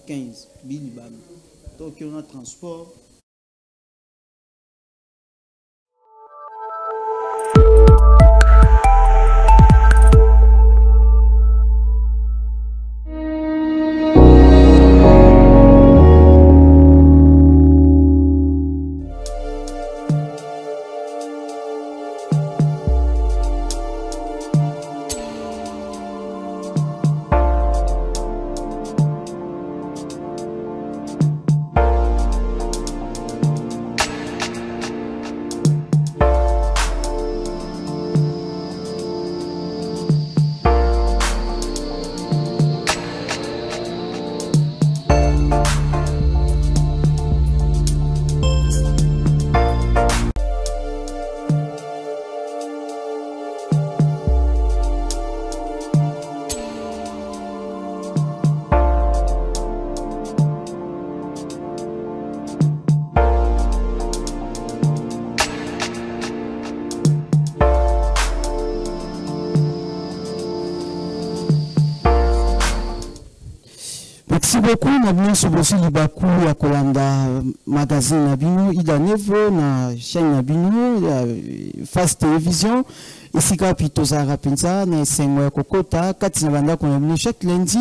15 bilibami. Donc on a transport. Merci beaucoup. Nous sommes aussi Libakou à Kolanda magazine Nabino, Ida Nevo, na chaîne Nabino, Fast Télévision. Ici, Capito Zara Pinza, na Sengoya Kokota, Katina Banda, qu'on a venu chaque lundi,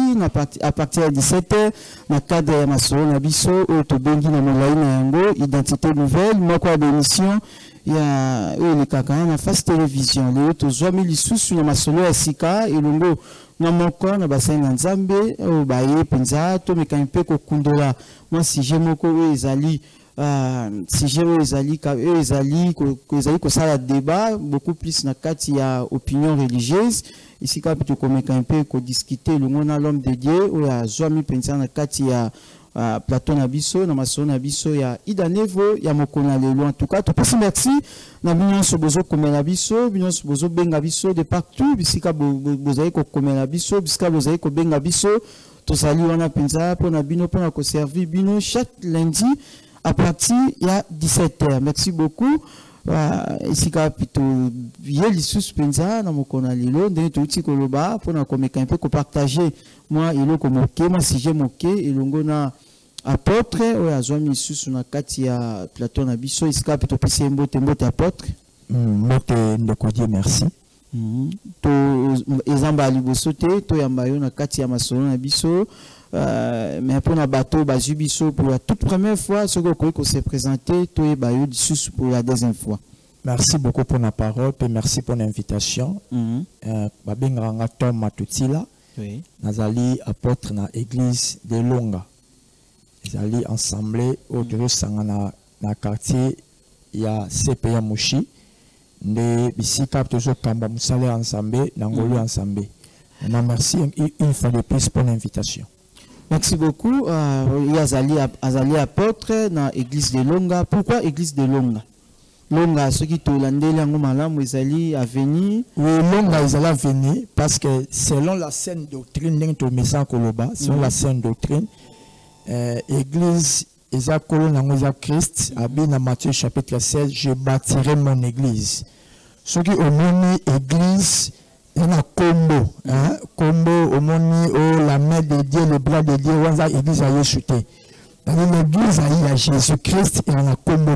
à partir de 17h, na cadre ya Masoro Nabiso, Otobengi na Molaï na Yango, Identité Nouvelle, Moko d'émission. Il y a les caca na Fast Télévision. Les autres, Zoami Lissous, na Masolo ya Sika, et Longo. Na moko na bassin na Nzambe o baye penza to mekampe ko kundola moi si je moko ezali si je ezali ka ezali ko ezali ko sala débat beaucoup plus na kati ya opinion religieuse ici ka plutôt ko mekampe ko discuter le mona l'homme de Dieu o ya zoami penza na kati ya Platon Abisso, na maso na biso ya Ida Nevo ya mokona lelo. En tout cas, tout passe merci. Na bino so bozo komela biso, bino so bozo benga biso de partout, bisika bozali ko komela biso, bisika bozali ko benga biso, to sali wana penza pour na bino pour na ko servir bino chaque lundi à partir ya 17h. Merci beaucoup. Ici capito yeli suspenza na mokona lelo ndenge touti koloba pour na komeka un peu ko partager moi ilo ko moke moi si j'ai moke elongo na apôtre oya zomi susu na kati ya Platon na biso ici capito pese mbote apôtre mbote ndeko Dieu merci to ezamba liboso te to yamba yo na kati ya masolo na biso mais pour na bateau bazubiso pour la toute première fois ce que se présenter to e bayo disusu pour la deuxième fois. Merci beaucoup pour la parole et merci pour l'invitation. Babenganga Tom Matutila. Oui. Nazali apôtre na église de Longa. Nazali ensemble au Sangana na quartier ya CPA Mushi. Ne bisika toujours kamba musale ensemble nangolo ensemble. Merci une fois de plus pour l'invitation. Merci beaucoup. Azali apôtre dans l'église de Longa. Pourquoi église de Longa? Longa, ceux qui te landé l'ango malam, Ezali à venir. Oui, Longa Ezali à venir parce que selon la saine doctrine, selon la saine doctrine, église Eza Kolon Eza Christ, Abi na Matthieu chapitre 16, je bâtirai mon église. Ceux qui ont mis église, il y a combo, combo, au moni, la main de Dieu, le bras de Dieu, on a l'église à Yeshua. Dans l'église à Jésus-Christ, il y a un combo.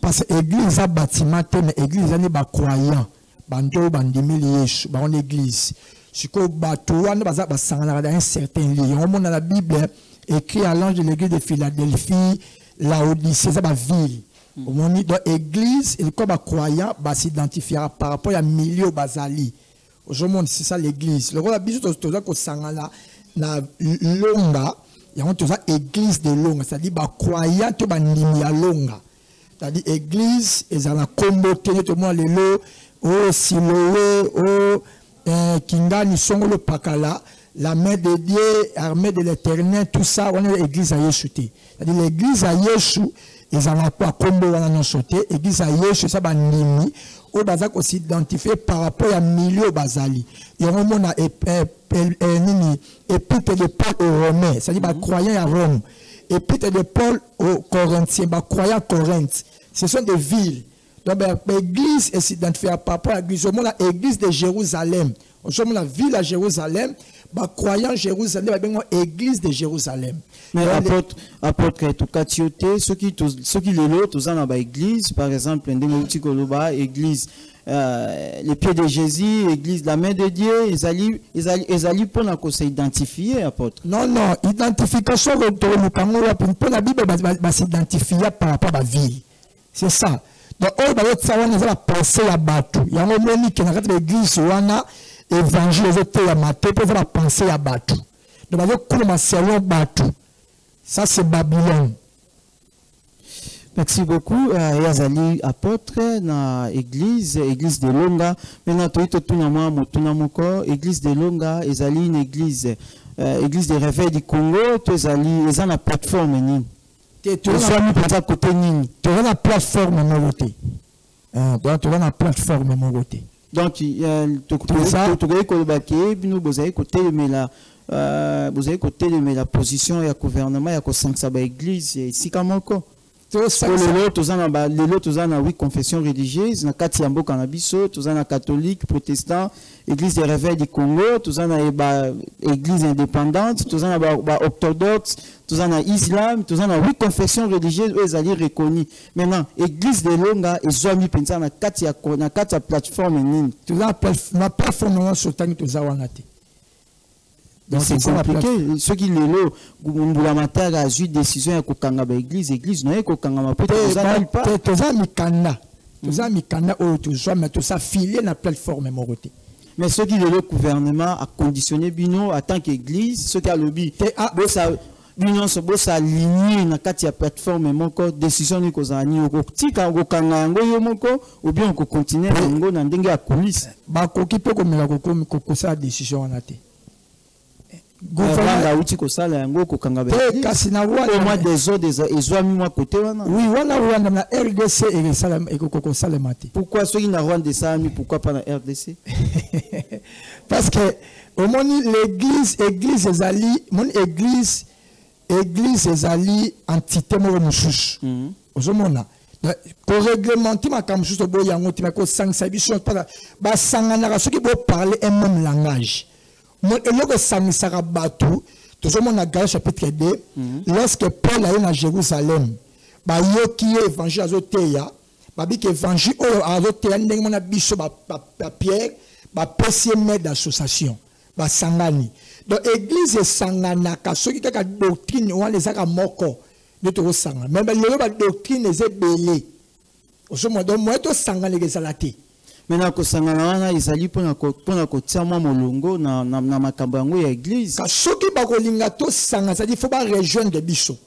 Parce que l'église a bâtiment, mais l'église a des croyants. Bando, bandimi, Yeshua, dans l'église. Ce que bateau, on a un certain lieu. On a la Bible écrit à l'ange de l'église de Philadelphie, Laodicée, c'est la ville. Au moment où l'église, et comme croyant, s'identifiera par rapport à milieu basali. Aujourd'hui, c'est ça l'église. Le rôle de l'église, c'est Longa. Il y a une église de Longa. C'est-à-dire que les croyants sont à Longa. C'est-à-dire que l'église, ils ont combattu tout le monde, les lots, au Siloé, au Kingani, Songo, le Pakala, la main de Dieu, l'armée de l'éternel, tout ça, on est l'église à Yeshua. C'est-à-dire l'église à Yeshua, ils ont quoi combo on a sauté, l'église à Yeshua, ça va nimi. Au bazak aussi identifié par rapport à milieu basali. Il y a un moment épître de Paul aux Romains, c'est-à-dire croyants à Rome. Épître de Paul aux Corinthiens, croyants à Corinthe. Ce sont des villes. Donc l'église est identifiée par rapport à l'église. Au moment l'église de Jérusalem, au moment la ville à Jérusalem, ba croyant Jérusalem ba bengo église de Jérusalem. Mais apôtre tout cas tioté ceux qui les lots tous en ba église par exemple ndenge tikoloba église les pieds de Jésus, église la main de Dieu, ils allaient pour la s'identifier apôtre. Non, identification pour la Bible va s'identifier par rapport à la ville. C'est ça. Donc, on va la pensée à Batu. Il y a un moment qui est dans l'église, on a évangile, les à Maté, pour la pensée à Batu. Donc, on va commencer à Batu. Ça, c'est Babylone. Merci beaucoup. Yazali apôtre na église de Longa. Maintenant tout na moi moko église de Longa ezali une église de réveil du Congo, ezali na plateforme nini. Tu as mis pour côté nini. Tu as la plateforme mogoté. Tu as la plateforme mogoté. Donc tu connais kolobaki bino bozali côté mais la position ya gouvernement ya ko sansa ba église ici kamoko. Les autres, oui, confession religieuse, na kati ya mboka na biso, tozana catholique, protestant, église des réveils du Congo, tozana église indépendante, tozana orthodoxe, tozana islam, tozana oui, confession religieuse, eux allaient reconnus. Maintenant, église de Longa, ils ont mis pensa na kati ya plateforme nini. Tozana na plateforme sur tani tozawana te. C'est compliqué. Ceux qui les lots, la matière a eu décision à kokanga ba église non kokanga ma peut pas. Toza mikanda o toza mais tout ça filé na plateforme moroté. Mais ceux qui le gouvernement a conditionné bino en tant qu'église, ceux qui a lobby bossa bino so bossa aligné na kati ya plateforme moko décision ni kozani okotika kokanga yango yo moko ou bien ko continuer yango na ndenge ya coulisse. Ba koki pe ko mela ko sa décision na te. Gouvernement uti ko sala yango ko kanga ba kasi na wana moi des autres ils ont mis moi côté wana oui wana na RDC et sala et ko sala mati pourquoi ceux qui na Rwanda des amis pourquoi pas na RDC parce que au moins l'église ezali mon église ezali entité mo mususu ozomona pour réglementer ma kamsusu bo yango ti ko sangisa biso ba sangana ceux qui bo parler un même langage. Dans chapitre 2, lorsque Paul est à Jérusalem, qui est évangile à Zotéa, qui est évangile à Zotéa, il a biso Pierre, petit maître d'association, Sangani. Donc l'église est Sangana, ceux qui ont la doctrine, on les a moko de tout Sangana. Même la doctrine est belée. Donc moi, tout Sangana les alaté. Maintenant ko sangana wana izali pona ko tia mwa molongo na makambo yango ya église ka soki ba ko linga to sanga ça dit faut pas rejoindre biso.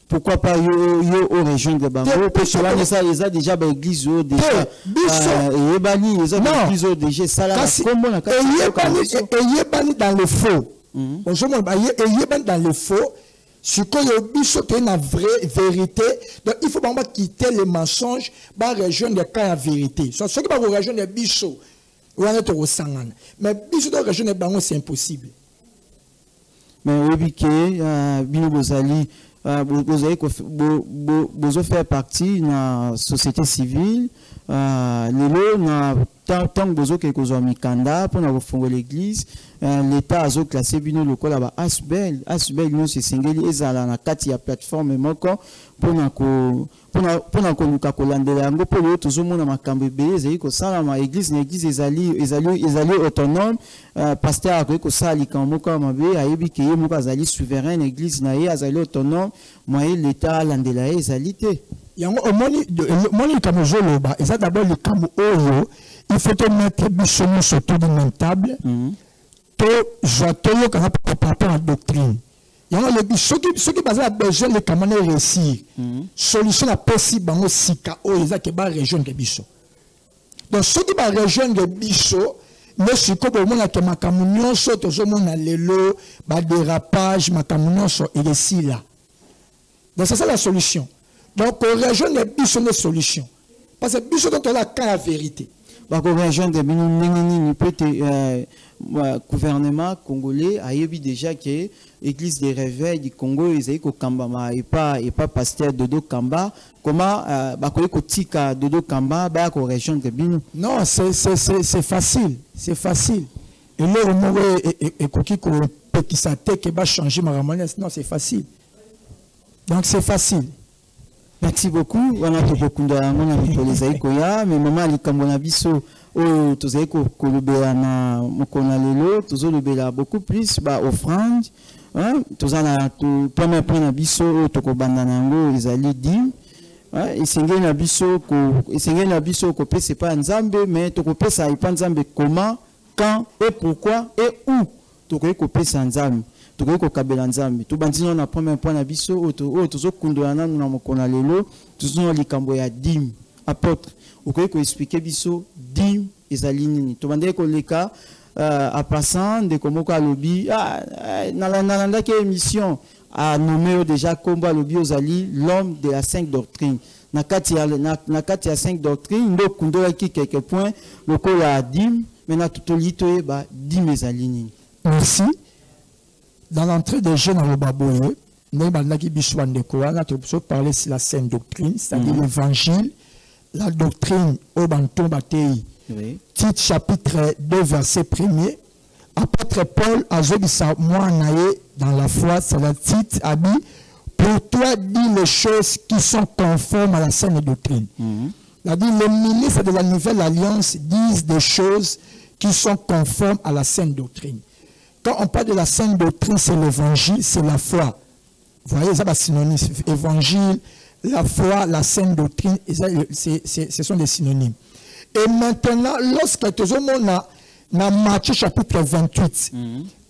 Pourquoi pas yo au rejoindre bango parce que ça ils a déjà ba église au déjà yebani ils ont église au déjà ça là comme na yebani dans le faux. Bonjour ba yebani dans le faux. Ce que le bicho est une vraie vérité, donc il faut pas quitter les mensonges, pas rejoindre le cas de vérité. Ce qui va rejoindre le bicho, on va être au sangan. Mais bicho doit rejoindre le bango, c'est impossible. Mais oui, que Bino Bozali, vous faire partie de la société civile, tant que vous avez mis Kanda pour refaire l'église, l'État a classé Bino le col à Asbel, nous c'est single, ils ont la katia plateforme moko pour na kolandela yango pour le toujours mon makambe be ezali ko sala ma église ezali autonome pasteur a ko sali kan moko mabe ayebi ke ye moko azali souverain église na ye azali autonome moi l'État landela ezali te yango omoni comme joloba eza d'abord le kambo oyo il faut te mettre bisomo surtout de même table to jotoyo kana par rapport à doctrine. Ce qui a besoin de camane réussir, solution la possible dans sika o les qui ba région de biso. Donc ce qui va région de biso, ne siko bo mona ke makamunyo so to zo mona lelo ba dérapage makamunyo so et ici là. Donc c'est ça la solution. Donc région de biso une solution. Parce que biso donc la quand la vérité. Ba région de bino nini peut gouvernement congolais a eu déjà que l'église des réveils du Congo ils ko kamba et pas pasteur Dodo Kamba comment ba ko Dodo Kamba ba ko région de bino. Non, c'est facile, Et là, au moment où ça va changer ma ramonnaise, non, c'est facile. Donc, c'est facile. Merci beaucoup. On a beaucoup de mais maman, les Camonabiso, tu sais que Kolobéana, Mokonalelo, tu sais beaucoup plus, offrande. Tu sais, tu premier point Nabiso, tu Kobandanango, les alliés dim. Et c'est un Nabiso, c'est pas un Zambé, mais tu peux ça, il pas un Zambé comment, quand, et pourquoi, et où. Tu peux copier ça en Zambé. Tu peux copier en Zambé. Tu bandis na premier point Nabiso, tu sais Kundouana, nous n'avons qu'on a l'élo, tu sais les Camboya dim, apôtre. Tu peux expliquer biso dim et aligné. Tu bandis qu'on les cas à passant de comment quoi lobby, dans quelle émission a nommé déjà combat lobby aux alliés l'homme de la 5 doctrines. Nakati ya 5 doctrines, donc on doit qui quelques points, le col a dim, mais na tout lito ba dim et aligné. Merci. Dans l'entrée des jeunes dans le Baboye, nous avons parlé de la sainte doctrine, c'est-à-dire l'évangile, la doctrine au Banton Batei. Titre chapitre 2, verset 1er. Apôtre Paul a dit ça, moi, dans la foi, c'est le titre, a dit, pour toi, dis les choses qui sont conformes à la sainte doctrine. Il dit, les ministres de la nouvelle alliance disent des choses qui sont conformes à la sainte doctrine. Quand on parle de la sainte doctrine, c'est l'évangile, c'est la foi. Vous voyez, ça va synonyme. Évangile, la foi, la sainte doctrine, ce sont des synonymes. Et maintenant, lorsque tu as dans Matthieu chapitre 28,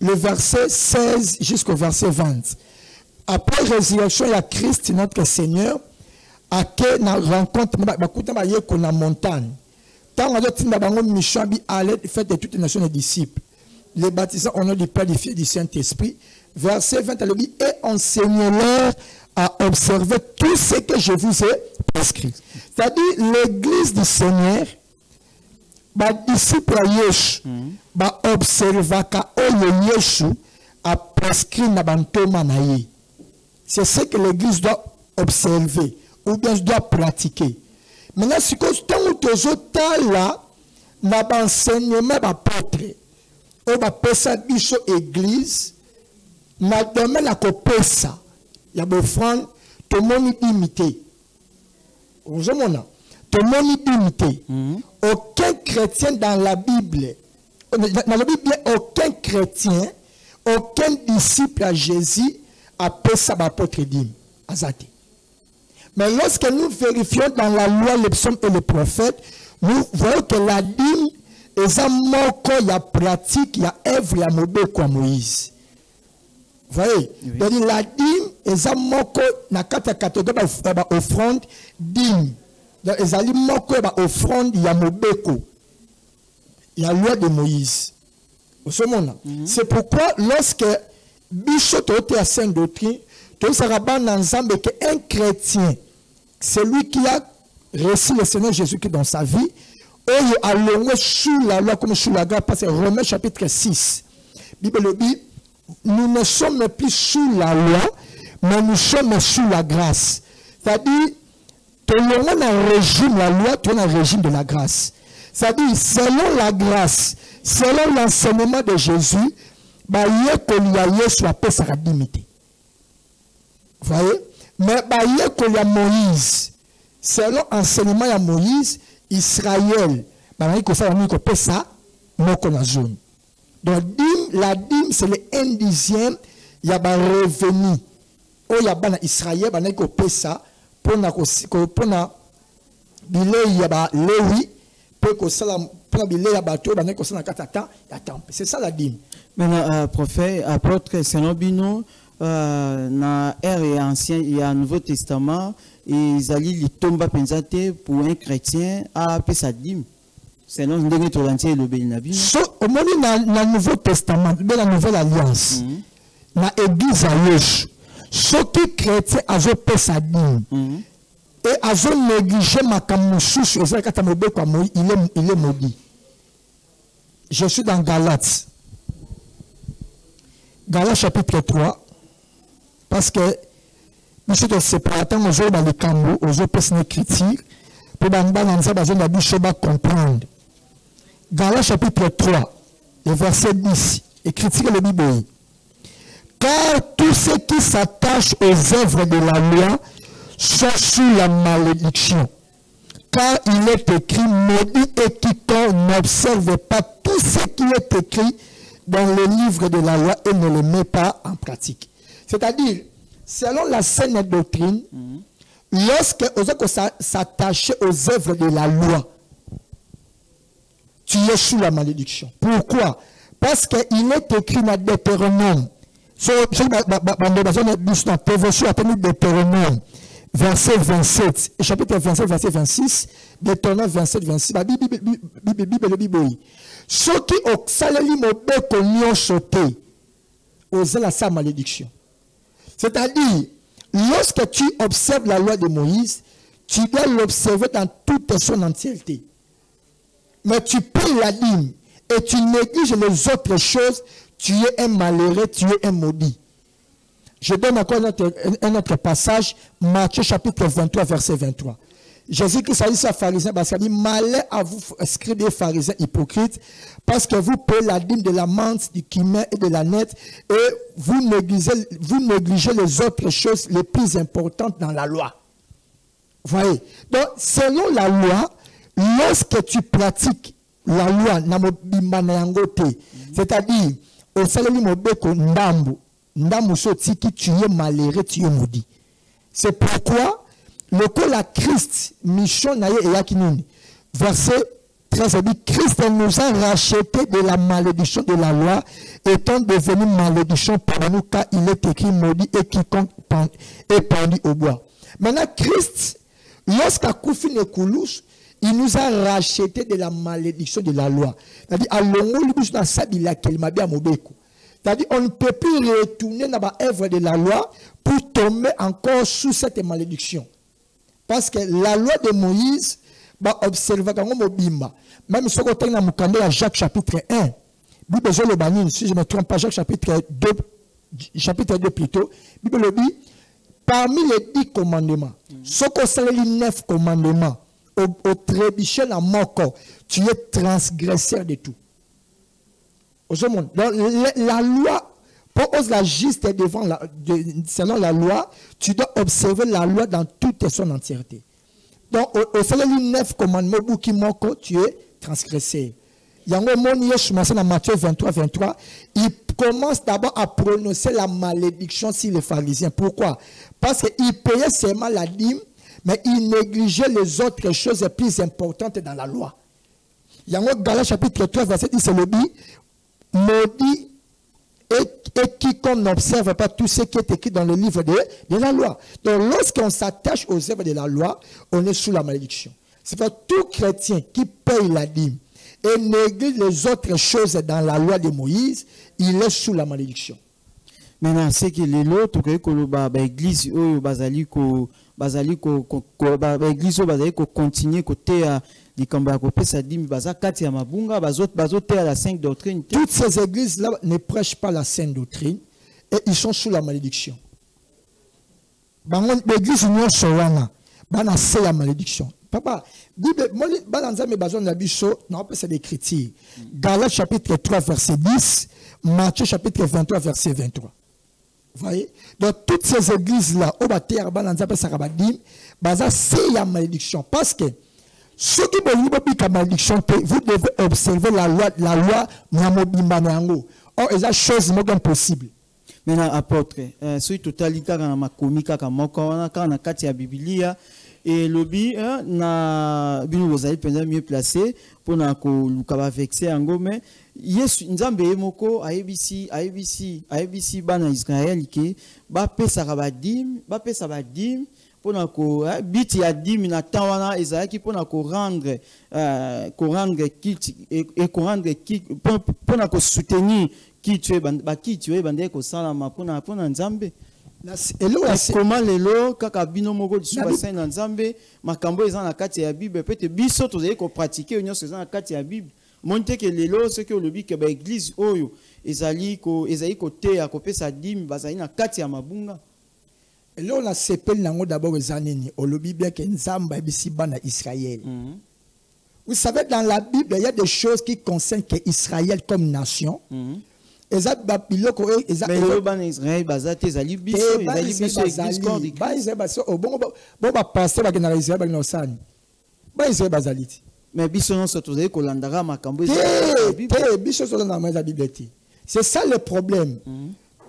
le verset 16 jusqu'au verset 20, après la résurrection, il y a Christ, notre Seigneur, à qui on rencontre la montagne. Quand on a dit que mission allait faire de toutes les nations des disciples, les baptisants au nom du Père, du Fils et du Saint-Esprit, verset 20, elle dit, et enseignez-leur à observer tout ce que je vous ai prescrit. C'est-à-dire, l'église du Seigneur, les disciples Yesu, observer que Yesu a prescrit na bantoma na ye. C'est ce que l'église doit observer ou bien doit pratiquer. Maintenant, si tu as là, na enseignement d'apôtre, ou ba pesa biso église, na domaine la kopesa, ya bofrande, to moni imité. Vous avez tout le monde est imité. Aucun chrétien dans la Bible, aucun chrétien, aucun disciple à Jésus a fait ça apôtre dim. Azati. Mais lorsque nous vérifions dans la loi, les psaumes et les prophètes, nous voyons que la dîme est un mot qu'il y a pratique, il y a œuvre, il y a mobile comme Moïse. Vous voyez? Donc la dîme est un mot qu'il y a offrande dîme. Donc, les aliments qui sont offrande, il y a Mobeko. Il y a la loi de Moïse. C'est pourquoi, lorsque Bichot était à Sainte Doctrine, tout ça rabat dans ensemble qu'un chrétien, celui qui a reçu le Seigneur Jésus-Christ dans sa vie, il a allongé sous la loi comme sous la grâce, parce que Romains chapitre 6. Bible dit, nous ne sommes plus sous la loi, mais nous sommes sous la grâce. C'est-à-dire, tout le monde a un régime, la loi, tout le monde a un régime de la grâce. C'est-à-dire, selon la grâce, selon l'enseignement de Jésus, il y a soit paix sa limité. Vous voyez? Mais il y a Moïse. Selon l'enseignement de Moïse, Israël, il faut faire une paix ça, zone. Donc, la dîme, c'est le 1/10, il y a un revenu. Il y a Israël, il faut paix ça. Pour na bilei ya Lévi pour que ça pour bilei ya bateau ba ko ça na katata ya temple. C'est ça la dîme. Maintenant prophète apôtre Senobino na ère ancien et un Nouveau Testament et ils allaient li tomba pensate pour un chrétien à payer sa dîme. Sinon ndenge to lancer le bénabi. So au moment na Nouveau Testament, de la Nouvelle Alliance. Na église à Yesu. Ce qui chrétien a fait sa dîme et a négligé ma camusou, il est maudit. Je suis dans Galates. Galates chapitre 3. Parce que nous sommes séparateurs, nous sommes dans les camous, nous sommes personnes écriture, pour comprendre. Galates chapitre 3. le verset 10, et critique le Bible. Car tous ceux qui s'attachent aux œuvres de la loi sont sous la malédiction. Car il est écrit, maudit est quiconque n'observe pas tout ce qui est écrit dans le livre de la loi et ne le met pas en pratique. C'est-à-dire, selon la saine doctrine, lorsque on s'attache aux œuvres de la loi, tu es sous la malédiction. Pourquoi? Parce qu'il est écrit dans Deutéronome. Deutéronome, verset 27, chapitre 27, verset 26, Deutéronome 27, 26, la Bible. Ceux qui ont salé mobeko n'y sauté, osent la malédiction. C'est-à-dire, lorsque tu observes la loi de Moïse, tu dois l'observer dans toute son entièreté. Mais tu payes la dîme et tu négliges les autres choses, tu es un malheureux, tu es un maudit. Je donne encore un autre passage, Matthieu chapitre 23, verset 23. Jésus-Christ a dit ça aux pharisiens parce qu'il a dit, malheur à vous, scribes et pharisiens hypocrites, parce que vous payez la dîme de la menthe, du cumin et de la nette, et vous négligez les autres choses les plus importantes dans la loi. Vous voyez? Donc, selon la loi, lorsque tu pratiques la loi, c'est-à-dire, au salali mobeko ndambu, ndambu sotiki, tu es malheureux, tu es maudit. C'est pourquoi, le coup la Christ, mission naye et yakinuni, verset 13, dit, Christ nous a racheté de la malédiction de la loi, étant devenu malédiction pour nous, car il est écrit maudit et quiconque est pendu au bois. Maintenant, Christ, lorsqu'à Koufi Nekoulous, il nous a racheté de la malédiction de la loi. C'est-à-dire, c'est-à-dire, on ne peut plus retourner dans l'œuvre de la loi pour tomber encore sous cette malédiction. Parce que la loi de Moïse va observer même ce qu'on a dans Jacques chapitre 1, si je ne me trompe pas, Jacques chapitre 2 plutôt, Bible dit, parmi les 10 commandements, ce qu'on a les 9 commandements, au trébuchet dans mon corps, tu es transgresseur de tout. Donc, la loi, pour la juste devant selon la loi, tu dois observer la loi dans toute son entièreté. Donc, au sein des 9 commandements, tu es transgresseur. Il y a un moment dans Matthieu 23, 23, il commence d'abord à prononcer la malédiction sur les pharisiens. Pourquoi? Parce qu'ils payaient seulement la dîme, mais ils négligeaient les autres choses plus importantes dans la loi. Il y a un Galates chapitre 3, verset 10, c'est le dit, maudit et quiconque n'observe pas tout ce qui est écrit dans le livre de la loi. Donc, lorsqu'on s'attache aux œuvres de la loi, on est sous la malédiction. C'est pour tout chrétien qui paye la dîme et néglige les autres choses dans la loi de Moïse, il est sous la malédiction. Maintenant, c'est que les lots, l'église, continue côté à toutes ces églises-là ne prêchent pas la saine doctrine et ils sont sous la malédiction. L'église union sorana, c'est la malédiction. Papa, c'est l'écriture. Galates chapitre 3, verset 10, Matthieu chapitre 23, verset 23. Vous voyez? Donc, toutes ces églises-là, c'est la malédiction. Parce que ceux qui ont la malédiction, vous devez observer la loi, or, il y a des choses impossibles. Maintenant, apôtre, si tu as dit que ma comique, quand la Biblia, et le bi na bino bozali pendant mieux placé pour na ko lukaba vexer ango mais yesu nzambe moko abc bana Israël qui ba pesa ba dim pour na ko biti ya dim na tawana ezaki pour na ko rendre kit et ko rendre kit pour na ko soutenir qui tu es bande ko salama pour na nzambe. Comment les lots, kaka bino moko du bassin dans Nzambe, makambo ezana na kati ya Bible, peut-être biso tozali ko pratiquer union ezana na kati ya Bible. Monte que les lots ce que le bi que ba église oyo ezali ko te ya kopesa dîme bazali na kati ya mabunga. Et là on a sepel nango d'abord ezanini, olobi bien que Nzamba bisi bana Israël. Vous savez, dans la Bible, il y a des choses qui concernent Israël comme nation. Mais Israël, bazate, zali biso, zali biso, église cordique. Mais biso non surtout zali kolandara makambo. C'est ça le problème.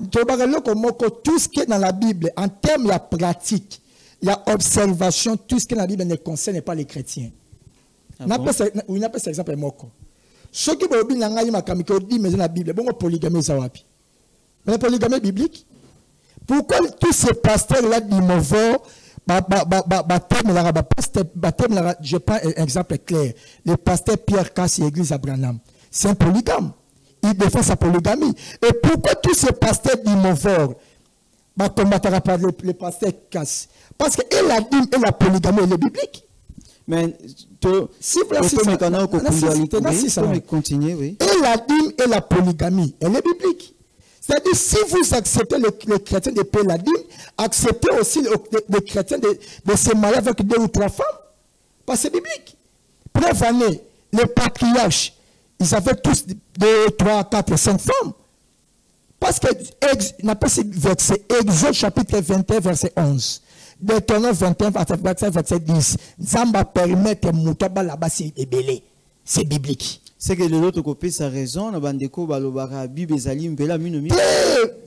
Tout ce qui est dans la Bible, en termes de pratique, il y a observation, tout ce qui est dans la Bible ne concerne pas les chrétiens. On a pas cet exemple. Ce qui veut dire que la Bible, bon, polygamie, ça va. Mais polygamie biblique. Pourquoi tous ces pasteurs-là du mauvais, je prends un exemple clair. Le pasteur Pierre Casse et l'église Abraham, c'est un polygame. Il défend sa polygamie. Et pourquoi tous ces pasteurs du mauvais combattra par le pasteur Casse? Parce que la dîme et la polygamie, elle est biblique. Mais si vous continuez, oui. Et la dîme et la polygamie, elle est biblique. C'est-à-dire, si vous acceptez les chrétiens de payer la dîme, acceptez aussi les chrétiens de se marier avec 2 ou 3 femmes. Parce que c'est biblique. Preuve année, les patriarches, ils avaient tous 2, 3, 4, 5 femmes. Parce que, on appelle ce verset, Exode chapitre 21, verset 11. Deutéronome 21, verset 10. Zamba permet que Moutaba là-bas c'est ébélé. C'est biblique. C'est que l'autre côté sa raison, la bandeko balobara Bible zalim vela minomi.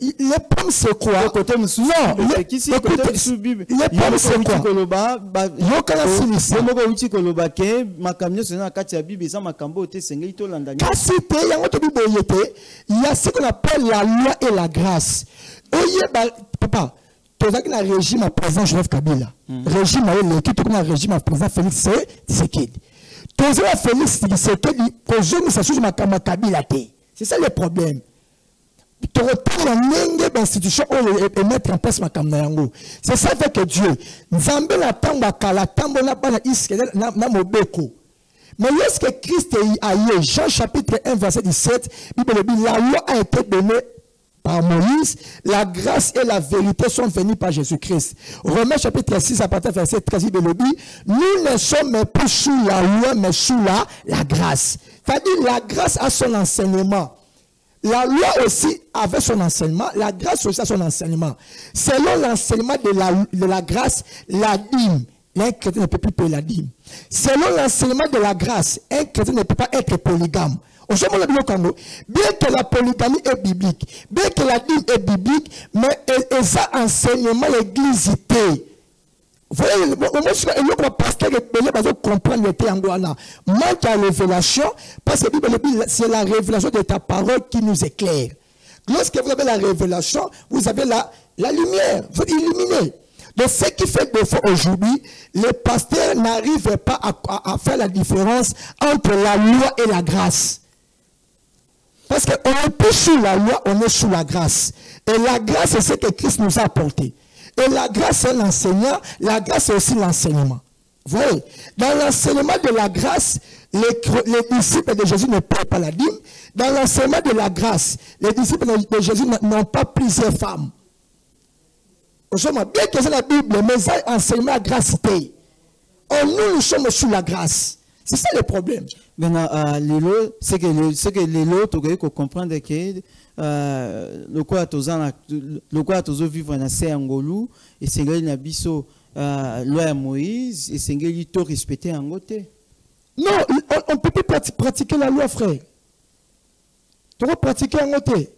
Les pommes c'est quoi? Le côté musu. Non, le côté musu Bible. Les pommes c'est quoi? Koloba, yokala sinisi. Moko uti koloba ke makamyo sena kati ya Bible za makambo te sengeli to landani. Kasi te yango to Bible yete, il y a ce qu'on appelle la loi et la grâce. Oye papa tout ça qui a régime à président Joseph Kabila, régime à l'équipe, tout le régime à président Félix Tshisekedi. Tout ça Félix Tshisekedi, c'est ça le problème. Tu retournes à l'institution et mettre en place ma caméra. C'est ça fait que Dieu, Nzambe la tamba kala tamba na bana Israël na mobeko. Mais lorsque Christ est allé, Jean chapitre 1 verset 17, Bible dit la loi a été donnée par Moïse, la grâce et la vérité sont venues par Jésus-Christ. Romains chapitre 6, à partir du verset 13, il dit, nous ne sommes plus sous la loi, mais sous la grâce. C'est-à-dire, la grâce a son enseignement. La loi aussi avait son enseignement, la grâce aussi a son enseignement. Selon l'enseignement de la grâce, la dîme, un chrétien ne peut plus payer la dîme. Selon l'enseignement de la grâce, un chrétien ne peut pas être polygame. Bien que la polygamie est biblique, bien que la dîme est biblique, mais ça enseignement l'église. Vous voyez, le pasteur comprendre le terme. Manque la révélation, parce que c'est la révélation de ta parole qui nous éclaire. Lorsque vous avez la révélation, vous avez la lumière, vous illuminez. Donc, ce qui fait défaut aujourd'hui, les pasteurs n'arrivent pas à faire la différence entre la loi et la grâce. Parce qu'on n'est plus sous la loi, on est sous la grâce. Et la grâce, c'est ce que Christ nous a apporté. Et la grâce, c'est l'enseignant. La grâce, c'est aussi l'enseignement. Vous voyez, dans l'enseignement de la grâce, les disciples de Jésus ne paient pas la dîme. Dans l'enseignement de la grâce, les disciples de Jésus n'ont pas plusieurs femmes. Bien que c'est la Bible, mais ça, enseignement la grâce paye. Nous sommes sous la grâce. C'est ça le problème. Maintenant, c'est que les lots, tu dois comprendre que le quoi tu vivre dans ces angolou et c'est que les biso loi Moïse et c'est que les to respecter en côté. Non, on ne peut plus pratiquer la loi, frère. Tu dois pratiquer en côté.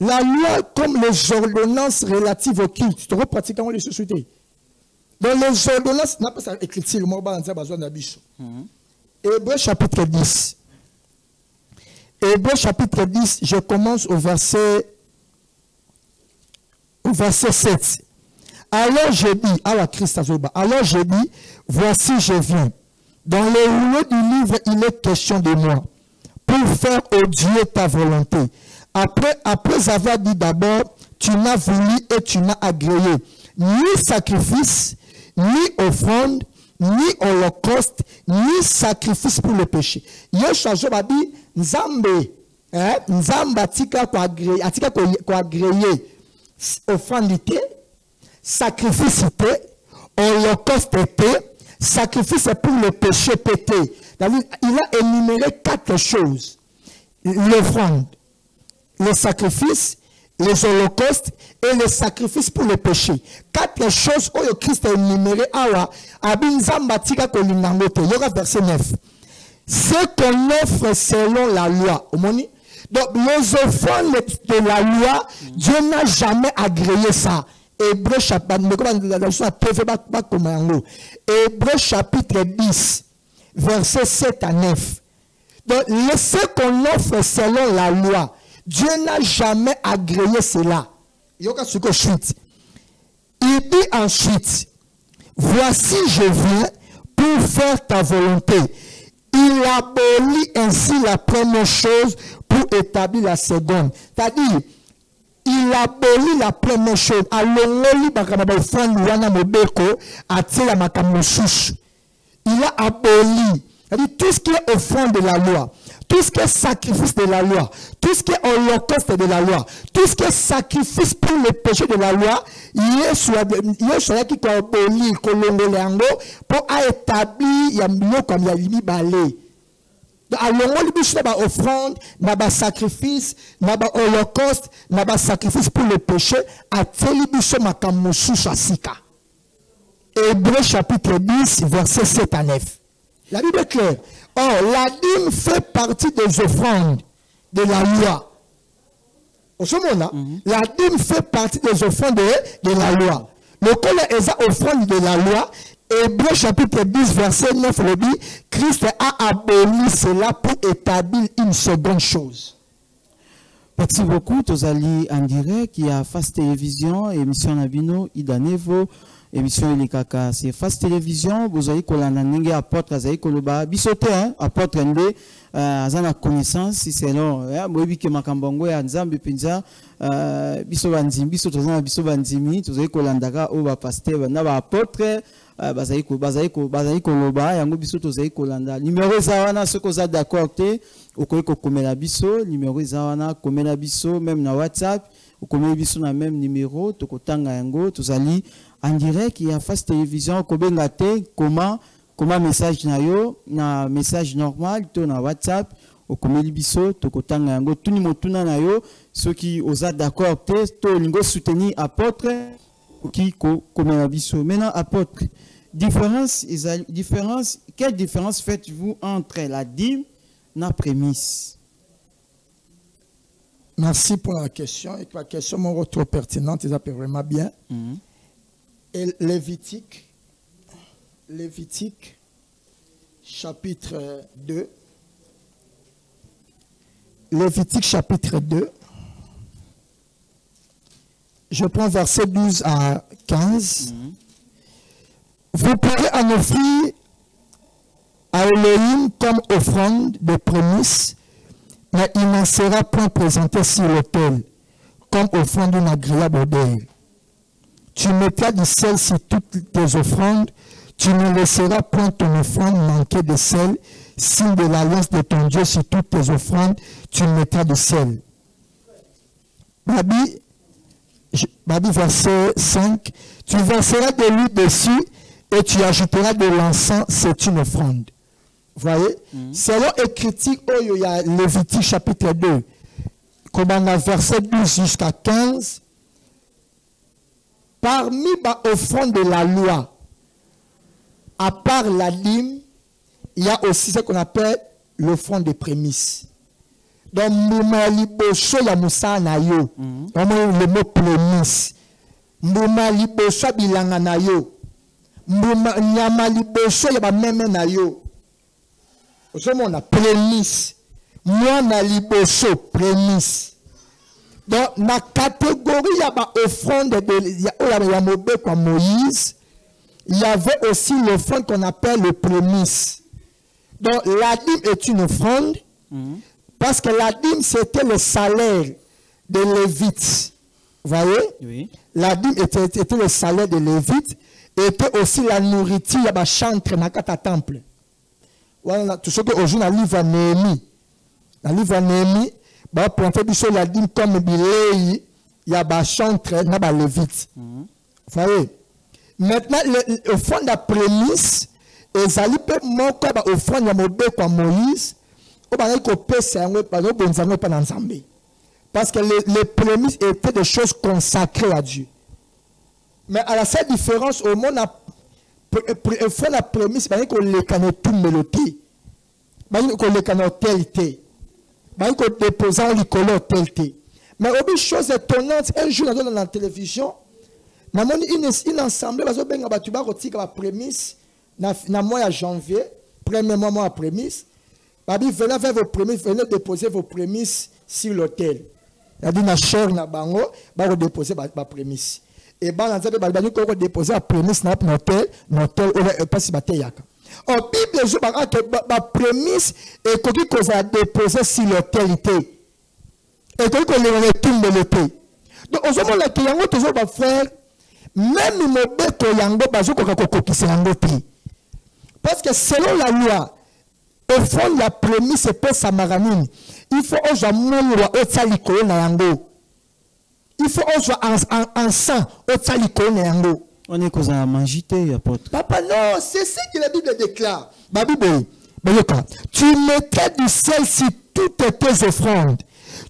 La loi comme les ordonnances relatives au culte, tu dois pratiquer en les sociétés. Dans les ordonnances, n'a pas ça écrit le mot dans besoin d'habitude. Hébreux chapitre 10. Hébreux chapitre 10, je commence au verset 7. Alors je dis, alors Christ Azoba, alors je dis, voici je viens. Dans le rouleau du livre, il est question de moi, pour faire au Dieu ta volonté. Après avoir dit d'abord, tu n'as voulu et tu n'as agréé ni sacrifice, ni offrande, ni holocauste, ni sacrifice pour le péché. Yeshua a dit, Nzambe, Nzambe atika ko agréé offrande, sacrifice, holocauste, sacrifice pour le péché pété. C'est-à-dire, il a énuméré 4 choses. L'offrande, les sacrifices, les holocaustes et les sacrifices pour le péché. 4 choses que Christ a énumérées. Verset 9. Ce qu'on offre selon la loi. Donc, les offrandes de la loi, Dieu n'a jamais agréé ça. Hébreu chapitre 10, versets 7 à 9. Donc, ce qu'on offre selon la loi, Dieu n'a jamais agréé cela. Il dit ensuite, voici je viens pour faire ta volonté. Il abolit ainsi la première chose pour établir la seconde. C'est-à-dire, il abolit la première chose. Il a aboli. C'est-à-dire, tout ce qui est offrande de la loi, tout ce qui est sacrifice de la loi, tout ce qui est holocauste de la loi, tout ce qui est sacrifice pour le péché de la loi, il est sur la qui a aboli, pour établir, il y a mieux comme il y a limi balé. Alors, on a offrande, on a sacrifice, on a holocauste, on a sacrifice pour le péché, à Télibiso Makamosu Sasika. Hébreu chapitre 10, verset 7 à 9. La Bible est claire. Or, la dîme fait partie des offrandes de la loi. Au ce moment-là, la dîme fait partie des offrandes de la loi. Le col est offrande de la loi. Hébreu chapitre 10, verset 9, le dit, Christ a aboli cela pour établir une seconde chose. Merci beaucoup. Tozali en direct, il y a Face Télévision, émission Nabino, Idanevo. Émission Elikaka, c'est Face Télévision, vous avez kolanda nenge apôtre azali koloba bisote apôtre nde azana connaissance si c'est long moyebi ke makambongo ya nzambe penza biso banzimi biso tozana biso banzimi tozali kolandaka o ba pasteur na ba apôtre bazali koloba yango biso tozali kolanda numéro za wana soko za d'accord te okoki kokomela biso numéro za wana komela biso même na WhatsApp okomeli biso na même numéro tokotanga yango tozali en direct, il y a Face Télévision, comment message na yo, na message normal, to na WhatsApp, au komeli biso, to kotanga yango, tout ni motuna na yo, ceux qui osent d'accord, to lingo soutenir apôtre, qui komela biso. Maintenant, apôtre, quelle différence faites-vous entre la dîme et la prémisse? Merci pour la question, et la question est trop pertinente, ils appellent vraiment bien. Et Lévitique, chapitre 2. Lévitique, chapitre 2. Je prends verset 12 à 15. Vous pourrez en offrir à Elohim comme offrande de prémices, mais il n'en sera point présenté sur l'autel comme offrande d'une agréable odeur. Tu mettras du sel sur toutes tes offrandes. Tu ne laisseras point ton offrande manquer de sel. Signe de l'alliance de ton Dieu sur toutes tes offrandes, tu mettras du sel. Babi, verset 5. Tu verseras de l'huile dessus et tu ajouteras de l'encens, c'est une offrande. Vous voyez? Selon écriture, il y a Lévitique chapitre 2. Comme on a verset 12 jusqu'à 15. Parmi les offrandes de la loi, à part la dîme, il y a aussi ce qu'on appelle l'offrande des prémices. Donc, le mot prémisse. Prémisse. Donc, dans la catégorie, il y a l'offrande de Moïse, il y avait aussi l'offrande qu'on appelle le prémisse. Donc, la dîme est une offrande, parce que la dîme, c'était le salaire de Lévite. Vous voyez? Oui. La dîme était le salaire de Lévite, et était aussi la nourriture, il y a chantre dans le temple. Voilà, tout ce que aujourd'hui, dans le livre Néhémie. Dans le livre Néhémie, pour faire la dîme comme il y a des chantres dans les Lévites. Vous voyez? Maintenant, au fond de la prémisse, ezali pe moko ba offrande ya mobeko ya Moïse o ba ko pesa yango pa no bonzango pa na Nzambe parce que les prémices étaient des choses consacrées à Dieu. Mais à la seule différence au monde offrande la prémisse ba ko le kane tout meloté ba ko le kane talité ba ko déposer en likolo talité. Mais une chose étonnante, un jour dans la télévision, nous avons une assemblée, nous avons la prémisse, dans mois de janvier, premier mois de prémisse, venez faire vos prémices, venez déposer vos prémices sur l'hôtel. Il y a une chair na bango, ba déposer ma prémisse. Et ba na nzambe ba ko déposer la prémisse na l'hôtel, l'hôtel pas si baté yaka. En Bible je ba que ma prémisse et ko ki ko za déposer sur l'hôtel té. Et donc on les retourne de l'été. Donc au moment là qu'il y a toujours ma frère, même il me bet que yango bazo ko ko se yango té. Parce que selon la loi, au fond la prémisse c'est pas samaranine. Il faut aux amours au saliko na yango. Il faut aux en sang au saliko na yango. On est cause à manger apôtre. Papa non, c'est ce que la Bible déclare. Ma Bible, tu mettrais du sel sur toutes tes offrandes.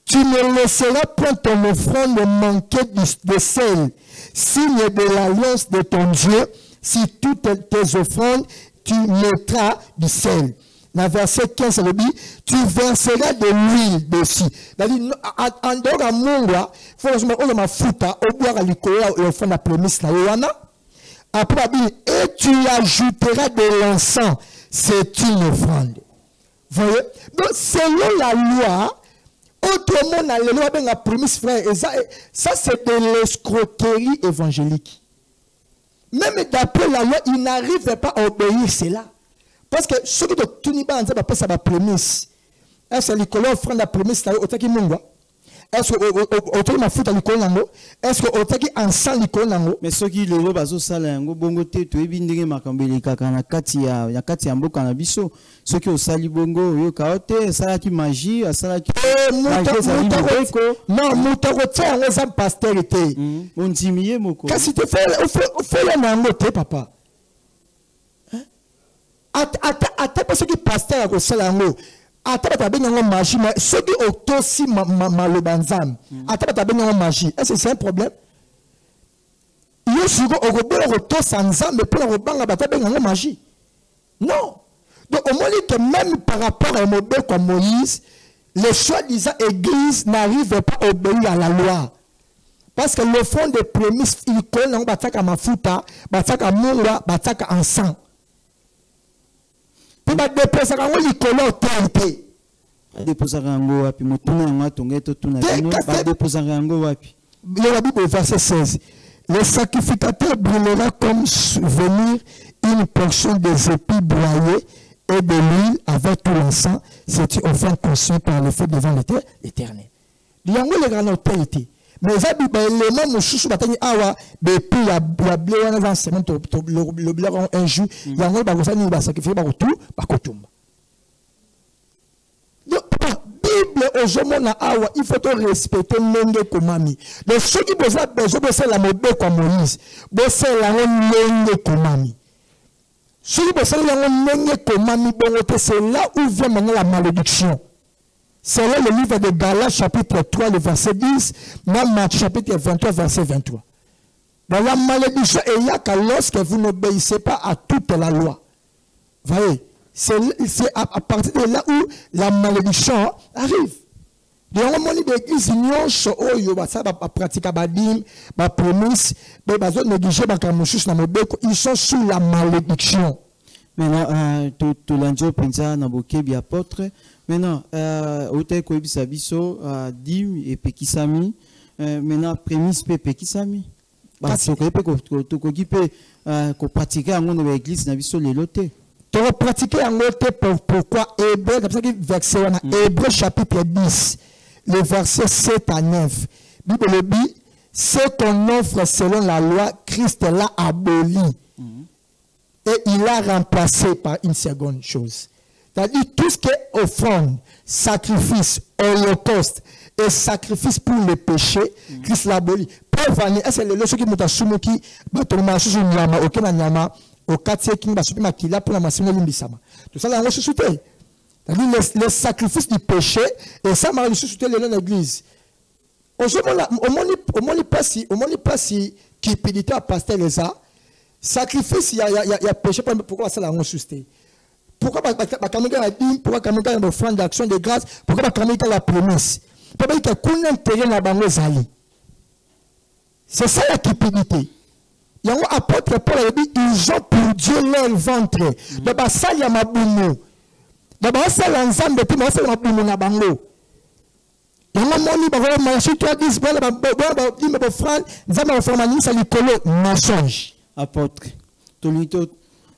Tu ne laisseras point ton offrande manquer de sel, signe de l'alliance de ton Dieu. Si toutes tes offrandes, tu mettras du sel. Dans le verset 15, elle dit, tu verseras de l'huile dessus. En dehors de mon roi, il faut que je me foute au boire à l'icône et au fond de la prémisse. Après, elle dit, et tu ajouteras de l'encens. C'est une offrande. Vous voyez? Donc, selon la loi, autrement, dans les lois, la prémisse, frère, ça c'est de l'escroquerie évangélique. Même d'après la loi, il n'arrive pas à obéir cela. Parce que ceux qui ont tout mis en train ça la prémisse. Est-ce que les colons offrent la prémisse là au taki munga? Est-ce que au taki ma fout à l'école nango? Est-ce que au taki ensemble l'école nango? Mais ceux qui le voient bazo sala yango bongo te to ebindenge makambeli kaka na kati ya mboka na biso. Ceux qui au sali bongo yo kaote sala ki magie, sala ki non mutako tsa ngo za pasteur était. On timie moko. Qu'est-ce que tu fais là nango te papa? Ata parce que pasteur a ko yango ata ba benga magie mais ceux qui aussi malobanzam ata ba benga magie est-ce que c'est un problème yo suko okobela ko to sanzambe pour ko banga ba benga magie non donc au moins que même par rapport à modèle comme Moïse les soi-disant églises n'arrivent pas à obéir à la loi parce que le fond des prémices il connaît bataka mafuta bataka munga bataka encens. Pour déposer un licolo tente. Déposer un go wapi mutuna nga tongeto tuna bino ba déposer un go wapi. La Bible verset 16. Le sacrificateur brûlera comme souvenir une portion des épis broyés et de l'huile avec tout l'encens. C'est une offrande consciente par le feu devant l'Éternel. Il y a un grand autorité. Mais ça dit les mêmes mususu batani awa depuis ya blé wana dans semaine le blé un jour yango ba kosani ba sacrifier ba tout ba kotumba. Donc Bible ozomona awa il faut respecter ndenge komami. Donc ceux qui besoin de la mode comme Moïse, bosser la ndenge komami. Ceux qui besoin la ndenge komami bongote c'est là où vient maintenant la malédiction. C'est là le livre de Galates, chapitre 3, le verset 10, Marc, chapitre 23, verset 23. Dans la malédiction, il y a que lorsque vous n'obéissez pas à toute la loi. Vous voyez, c'est à partir de là où la malédiction arrive. Dans le monde de l'église, ils sont sous la malédiction. Maintenant, tout l'anjo pensa na bokebi apôtre. Maintenant, hôtel koebisa biso dim et pekisami. Maintenant, prémisse pe pekisami. Parce que to ko gipe ko pratiquer en l'église na biso lelo te. To pratiquer en l'église pourquoi Hébreu comme ça qui verset on Hébreu chapitre 10, le verset 7 à 9. Bible dit ce qu'on offre selon la loi, Christ l'a aboli. Et il l'a remplacé par une seconde chose. C'est-à-dire tout ce qui est offrande, sacrifice, holocauste et sacrifice pour le péché, Christ l'a aboli. Est-ce que les leçons qui m'ont assumé qui battent le marché sur Nyama, aucun Nyama, au quartier qui m'a soupé makila pour la massimo limbisama. Tout ça là on se soutient. Les sacrifices du péché et ça m'a reçu soutien dans l'église. Au moins pas si cupidité à pasteur les a sacrifice il y a péché pourquoi ça là on soutient. Pourquoi pas camika la dîme, pourquoi camika la offrande d'action de grâce, pourquoi pas camika la promesse. Pourquoi pas qu'on intérêt na bango zali. C'est ça la cupidité. Il y a un apôtre Paul a dit ils ont pour Dieu leur ventre. D'abord ça il y a ma boumou. D'abord ça l'ensemble puis moi c'est ma boumou na bango. Il y a un moni ba marché toi 10 ba dit me offrande, nzamba offrande ça likolo mensonge. Apôtre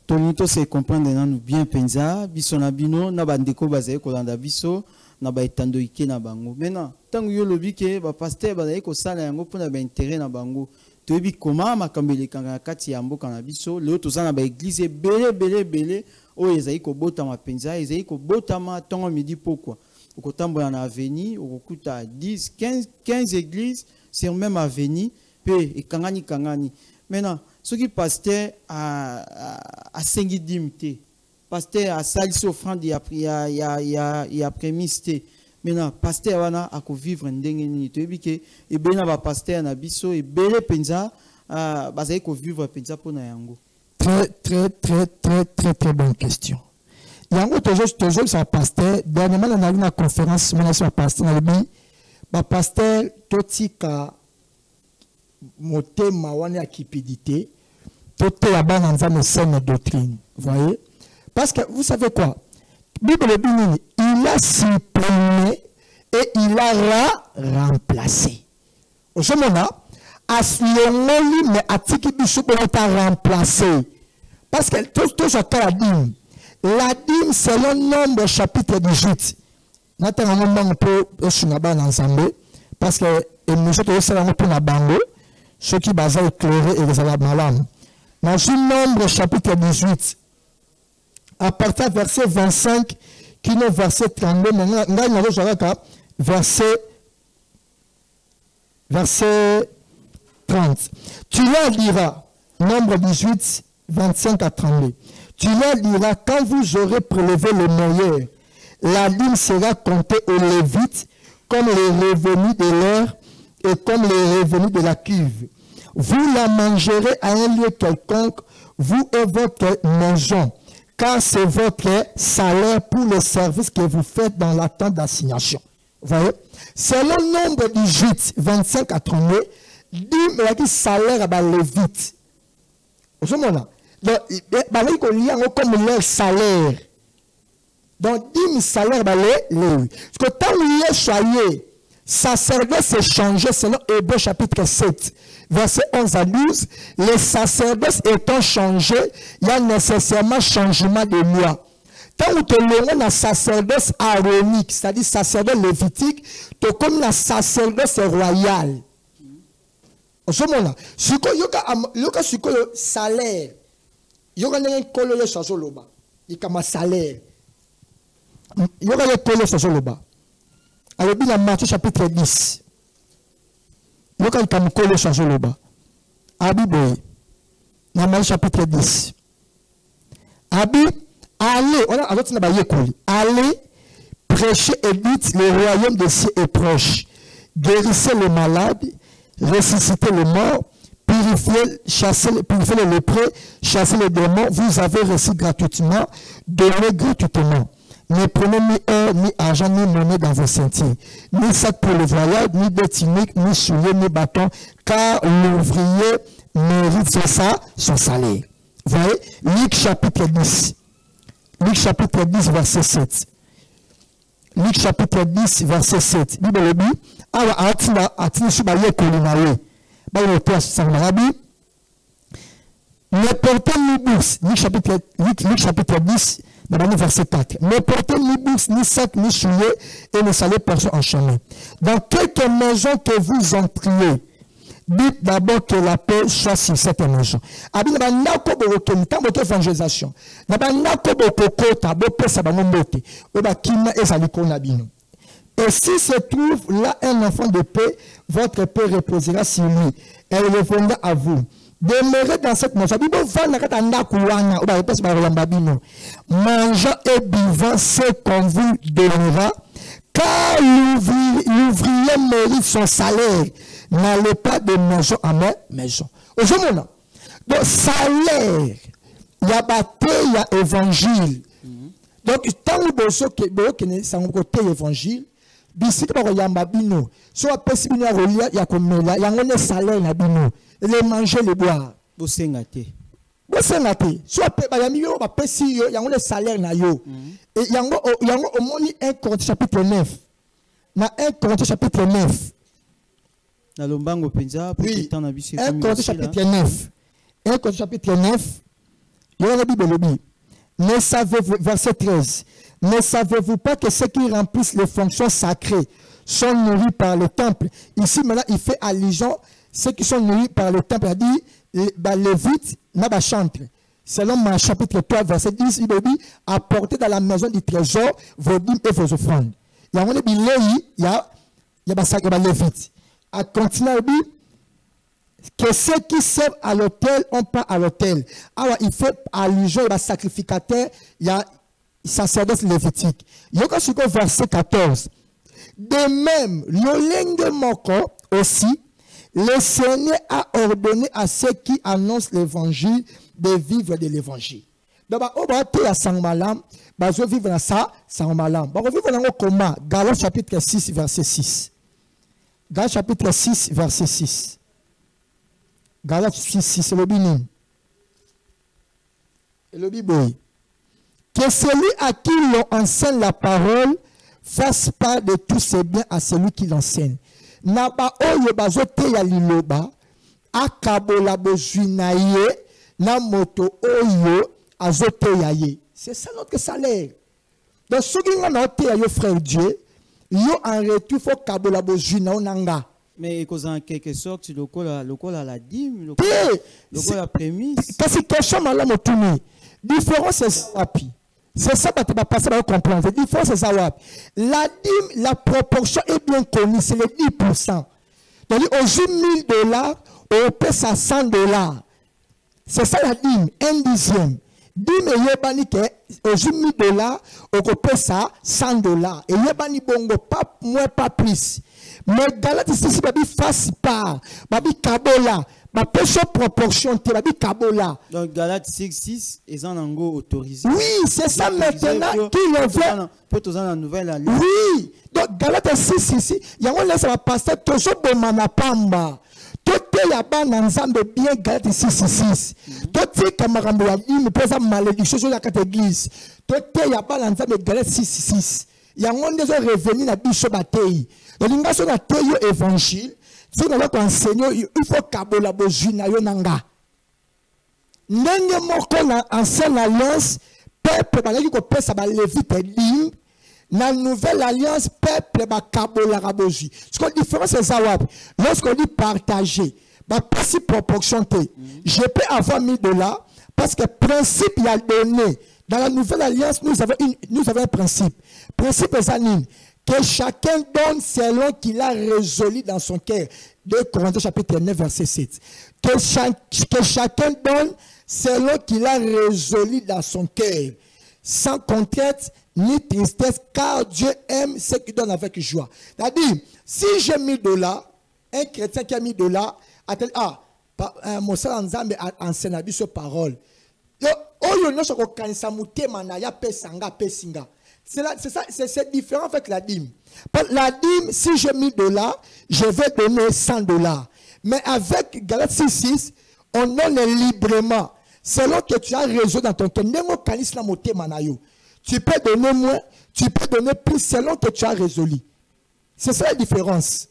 Tonito c'est comprendre nous bien penza biso na bino na bandeko bazaye kolanda biso na ba etando ike na bango maintenant tangu yo lobi ke ba pasteur bazaye ko sala yango pona ba intérêt na bango toyebi koma makambele kanga kati ya mboka na biso leo tozana ba église belé o ezali ko botama penza ezali ko botama tongo midi pourquoi okotambola na avenue okokuta 10 15 églises sur même avenue pe ekangani maintenant ce qui pasteur a sengi dimité pasteur a salisi offrande ya prémiste maintenant pasteur wana a ko vivre ndenge nini toyebi ke ebena ba pasteur na biso ebele penza bazali ko vivre penza pona yango. Très bonne question. Yango toujours ça pasteur dernièrement on a eu une conférence mon sur pasteur na bi ba pasteur totika motema wana ya cupidité toté la bas dans une saine doctrine, voyez? Parce que vous savez quoi? Bible dit il a supprimé et il a remplacé. Au moment à ce mais à tiki biso pour remplacé. Parce que tout ça la dîme. La dîme c'est le nombre chapitre 18. Naturellement on peut se naban ensemble parce que nous sommes ça pour na bango ceux qui basent éclairé et les malades. Dans un nombre chapitre 18, à partir du verset 25, qui est verset 32, verset 30. Tu la liras, nombre 18, 25 à 32. Tu la liras quand vous aurez prélevé le meilleur. La dîme sera comptée aux Lévites comme les revenus de l'air et comme les revenus de la cuve. Vous la mangerez à un lieu quelconque, vous et votre maison, car c'est votre salaire pour le service que vous faites dans l'attente d'assignation. Vous voyez? C'est le nombre 18, 25 à 32, dit salaire à Lévite. Vous voyez? Donc, il y a comme leur salaire. Donc, 10 salaires à Lévite. Parce que tant qu'il y a soyez, sacerdoce est changé selon Hébreux chapitre 7, verset 11 à 12. Les sacerdoces étant changés, il y a nécessairement changement de loi. Tant que tu as un sacerdoce aronique, c'est-à-dire sacerdoce lévitique, tu as comme la sacerdoce royale. En ce moment-là, si tu as un salaire, il y a un colonel sur le bas. Il y a un salaire. Il y a un colonel sur le bas. Alors, dans Matthieu chapitre 10, il y a un colonel sur le bas. Dans Matthieu chapitre 10. Allez, prêchez et dites, le royaume des cieux est proche. Guérissez les malades, ressuscitez les morts, purifiez les lépreux, chassez les démons. Vous avez reçu gratuitement, donnez gratuitement. Ne prenez ni or, ni argent, ni monnaie dans vos ceintures, ni sac pour le voyage, ni bête unique, ni souliers, ni bâton, car l'ouvrier mérite son salaire. Vous voyez, Luc chapitre 10. Luc chapitre 10, verset 7. Luc chapitre 10, verset 7. Bible dit, ne portez ni bourse, Luc chapitre 10, verset 4. Ne portez ni bourse, ni sac, ni souliers, et ne salez personne en chemin. Dans quelque maison que vous entriez, dites d'abord que la paix soit sur cette maison. Et si se trouve là un enfant de paix, votre paix reposera sur lui. Elle reviendra à vous. Demeurez dans cette maison. Mangeant et buvant ce qu'on vous donnera, car l'ouvrier mérite son salaire. N'allez pas de maison à maison. Aujourd'hui, donc salaire, il y a bâté, il y a évangile. Donc, tant que vous avez un côté évangile, bisik ba yamba bino so apesi bino rolia ya komela yango ne salaire na bino les manger les boire bosengate so ape ba yami yo ba pesi yo yango ne salaire na yo et yango omoni 1 Corinthiens chapitre 9 na 1 Corinthiens chapitre 9 na lombango penza pour temps na biso 1 Corinthiens chapitre 9 1 Corinthiens chapitre 9 yo na Bible lobi ne savez-vous verset 13. Ne savez-vous pas que ceux qui remplissent les fonctions sacrées sont nourris par le temple? Ici, maintenant, il fait allusion, ceux qui sont nourris par le temple, il a dit, les Lévites, n'a chantre. Selon ma chapitre 3, verset 10, il dit, apportez dans la maison du trésor vos dîmes et vos offrandes. Il y a un il y a les Lévites. À continuer, il dit, que ceux qui servent à l'autel ont pas à l'autel. Alors, il fait allusion, il y a sacrificateur, il y a sacerdoce lévitique. Il y a aussi verset 14. De même, le moko aussi, le Seigneur a ordonné à ceux qui annoncent l'évangile de vivre de l'évangile. Donc, on va à Sangmalam, on va vivre dans ça, Sangmalam. On va vivre dans le comment? Galates chapitre 6, verset 6. Galates chapitre 6, verset 6. Galates 6, 6, c'est le binin. Et le biboui. Que celui à qui l'on enseigne la parole fasse part de tous ses biens à celui qui l'enseigne. Naba oyo bazote ya liloba, akabola bozuinaye, na moto oyo azote ya ye. C'est ça notre salaire. Donc, ce qui est noté à yo frère Dieu, yo en retour faut kabola bozuina onanga. Mais en quelque sorte, le col à la dîme, le col à la prémisse. Parce que question mal motuni. Différence c'est ça. C'est ça que tu vas passer à comprendre. La différence c'est ça. La dîme, la proportion est bien connue, c'est les 10%. Donc au jour $1000, on paie ça $100. C'est ça la dîme, 1/10. Dîme et yebani que au jour $1000, on paie ça $100. Et yebani bongo pas moins pas plus. Mais Galates ici, babi face part, babi kabola, babi proportion, babi kabola. Donc Galates 6, ils en ont autorisé. Oui, c'est ça maintenant qui le fait. Pour tous la nouvelle alliance. Oui, donc Galates 6 ici, il y a un laisse passer toujours de manapamba. Tout est là-bas dans ensemble bien Galates 6. Tout est camarade la dîme, pour ça malédiction sur la église. Tout est là-bas dans ensemble Galates 6. Il y a un des revenus dans bicho bataille. Donc, il y a un évangile. Si on va enseigner, il faut kabola bozuna yonanga. Nenge moko na ancienne alliance, peuple balaki ko pesa ba lévite lim. Na nouvelle alliance, peuple ba kabola rabozi. Ce qu'on différence c'est ça. Lorsqu'on dit partager, ba principe proportion te. Je peux avoir $1000 parce que principe il y a donné. Dans la nouvelle alliance, nous avons un principe. Principe est que chacun donne selon qu'il a résolu dans son cœur. 2 Corinthiens chapitre 9, verset 7. Que chacun donne selon qu'il a résolu dans son cœur. Sans contrainte ni tristesse, car Dieu aime ceux qui donnent avec joie. C'est-à-dire, si j'ai $1000, un chrétien qui a $1000, attend, mon frère Nzambe enseigne sur parole. C'est différent avec la dîme. La dîme, si j'ai $1000, je vais donner $100. Mais avec Galates 6, on donne librement. Selon que tu as raison dans ton cœur, tu peux donner moins, tu peux donner plus selon que tu as résolu. C'est ça la différence.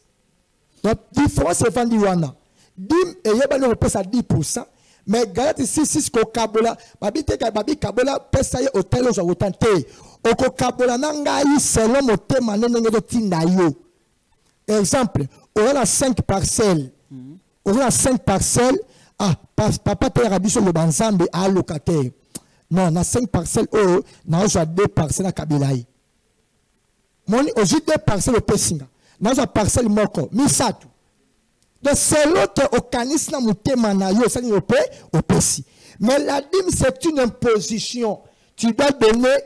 La différence est vendiwana. Dîme et yeba ne repasse à 10%. Mais Galates 6 ko kabola, babi kabola pesa ye hotel aux autant te. Oko kabola nanga yi selon motema nenge de tinda yo. Exemple, on a 5 parcelles. On a 5 parcelles. Ah, papa te rabiso le banzambe à locataire. Non, on a 5 parcelles. Oh, on a 2 parcelles à Kabilaï. Mon, on a 2 parcelles au Pessinga. On a 2 parcelles moko. Misatu. Donc c'est l'autre au canis na mutema na yo ça ni au pesi. Mais la dîme c'est une imposition. Tu dois donner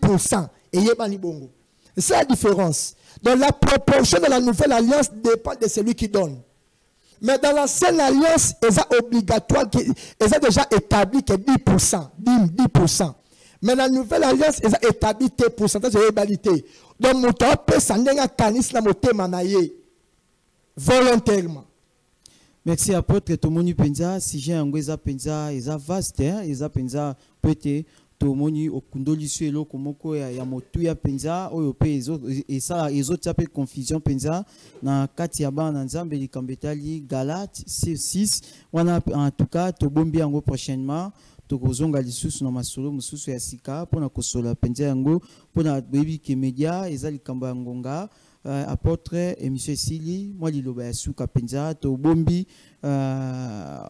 10% et yebani bongo. C'est la différence. Donc la proportion de la nouvelle alliance dépend de celui qui donne. Mais dans l'ancienne alliance, c'est obligatoire, c'est déjà établi que 10%, 10%. Mais dans la nouvelle alliance, c'est établi tes pourcentages de l'égalité. Donc, mon temps peut s'en aller à canis na motema na ye volontairement. Merci apôtre Tomoni Penza, si j'ai un gweza Penza, eza vaste, eza Penza peut-être Tomoni okundoli suelo komoko ya motu ya Penza, oyo pe ezo tape confusion Penza na kati ya bana nzambe likambetali Galate 6 wana en tout cas tobombi yango prochainement. Tokozonga lisusu na masolo mususu ya sika pona kosola Penza yango pona bebi ke media eza likamba ya ngonga. Apôtre et monsieur Sili, moi liloba ya suka Penza to bombi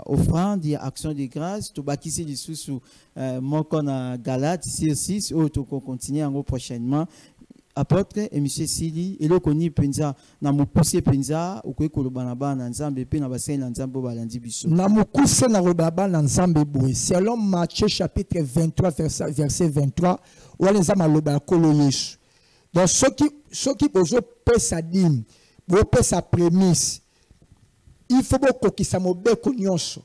offrande ya action de grâce to bakisi lisusu moko na Galate 6 ou to continuer yango prochainement. Apôtre et monsieur Sili eloko ni Penza na mokuse Penza okoki koloba na bana nzambe pe na basali na nzambe balandi biso na mokuse na koloba na nzambe boye selon Matthieu chapitre 23 verset 23 wala nzambe aloba kolo Yesu. Donc ceux qui besoin payer sa dîme, payer sa prémisse, il faut beaucoup qu'ils s'en nyonso.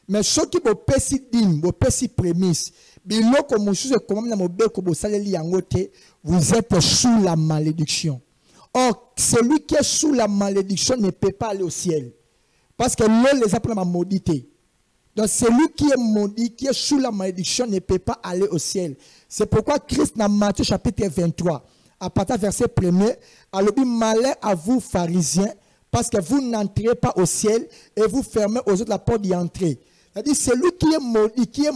Mais ceux qui veulent payer si dîme, payer si prémisse, biloko mususu comme na mobeko bo saleli yangote, vous êtes sous la malédiction. Or celui qui est sous la malédiction ne peut pas aller au ciel, parce que l'eau les appelle ma maudité. Donc celui qui est maudit, qui est sous la malédiction ne peut pas aller au ciel. C'est pourquoi Christ dans Matthieu chapitre 23 à partir du verset 1er, alors malheur à vous pharisiens, parce que vous n'entrez pas au ciel et vous fermez aux autres la porte d'y entrer. C'est-à-dire, celui qui est maudit, qui a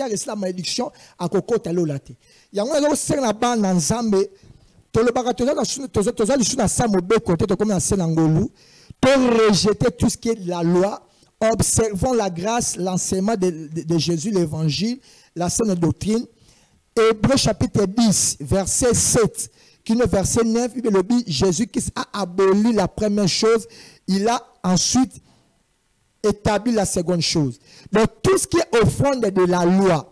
reçu la malédiction, à Koko Talolate. Il y a un autre là bas dans Nzambe, tu le bagatoza na samo be côté comme dans Senangolu, tu rejeter tout ce qui est de la loi, observons la grâce, l'enseignement de Jésus, l'évangile, la saine doctrine. Hébreux chapitre 10, verset 7, qui est le verset 9, il le dit, Jésus-Christ a aboli la première chose, il a ensuite établi la seconde chose. Donc tout ce qui est offrande de la loi,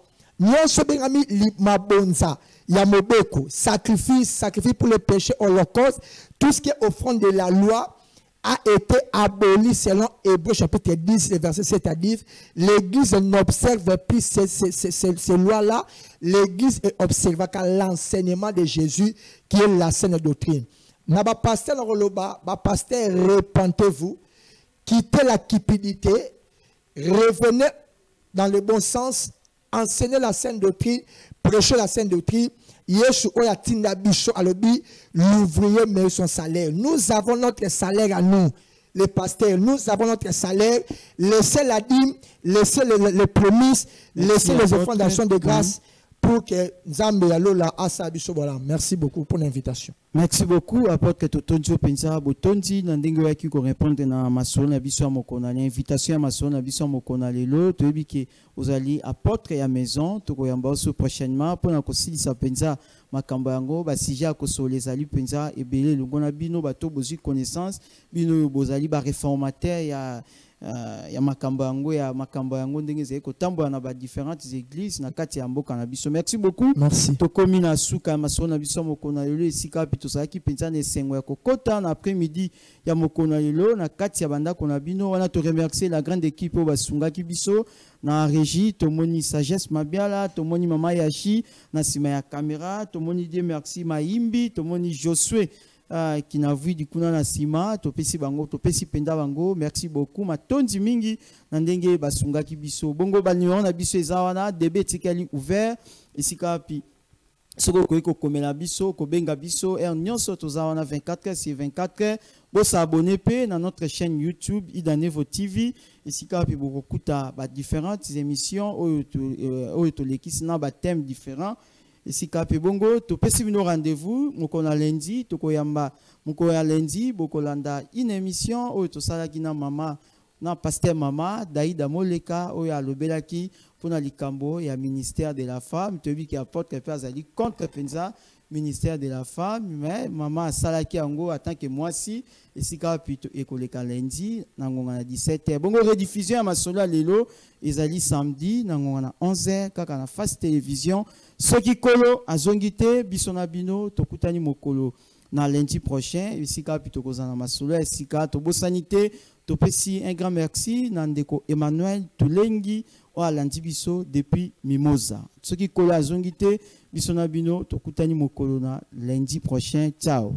sacrifice pour le péché, holocauste, tout ce qui est offrande de la loi a été aboli selon Hébreux chapitre 10, verset 7 à 10. L'Église n'observe plus ces lois-là. L'Église observe l'enseignement de Jésus qui est la saine doctrine. Naba pasteur repentez-vous, quittez la cupidité, revenez dans le bon sens, enseignez la saine doctrine, prêchez la saine doctrine. Yesu oyatinda biso alobi l'ouvrier met son salaire. Nous avons notre salaire à nous, les pasteurs. Nous avons notre salaire. Laissez la dîme, laissez les promesses, laissez les offrandes d'action de grâce pour que Nzambe alola asa biso voilà. Merci beaucoup pour l'invitation. Merci beaucoup apôtre Totonjo Penza Botondi nandingo yaki ko répondre na masolo na biso mokona l'invitation ya masolo na biso mokona lelo toyebi ke ozali apôtre ya maison tokoyamba oso prochainement pour na kosilisa Penza makambo yango ba sija ko solezali Penza ebele longona bino bato bozi connaissance bino bozali ba réformateur ya makambo yango ndenge zeko tambola na ba différentes églises na kati ya mboka na biso. Merci beaucoup. Merci. Tokomi na suka masolo na biso mokona lelo esika pi tozalaki Penza na esengo ya kokota na après-midi ya mokona lelo na kati ya bandako na bino wana to remercier la grande équipe oyo basungaki biso na régie tomoni sagesse mabiala tomoni mama yashi na sima ya caméra tomoni Dieu merci maimbi tomoni Josué qui n'a vu du kuna na sima topesi bango topesi penda bango merci beaucoup matondi mingi na ndenge basungaki biso bongo banyo na biso ezawana debe tikali ouvert esika pi soko ko komela biso ko benga biso nyonso tozawana 24h sur 24h bo s'abonner pe na notre chaîne YouTube Idanevo TV esika pi boko kuta ba différentes émissions oyo to lekisi na ba thèmes différents. Ici Kapi Bongo, tu peux suivre nos rendez-vous, mokona lundi, tu koyamba, mokoya lundi, bokolanda une émission, où tu salakina mama, na pasteur mama, Daïda Moleka, où ya lobelaki, pour na likambo, ya ministère de la femme, tu dis qu'il apporte quelque chose à dire contre Penza, ministère de la femme, mais maman salaki ango en tant que moi si et si ka plutôt école lundi na 17h. Bongo rediffusion à masolo lelo ezali samedi na 11h kaka na face télévision. Soki kolo azongite bisona bino tokutani mokolo na lundi prochain ici ka plutôt kozana masolo ici ka to bosanité to pesi un grand merci nandeko Emmanuel Tulengi o lundi biso depuis Mimosa. Soki kolo azongite bisona bino tokutani mokolo na lundi prochain. Ciao.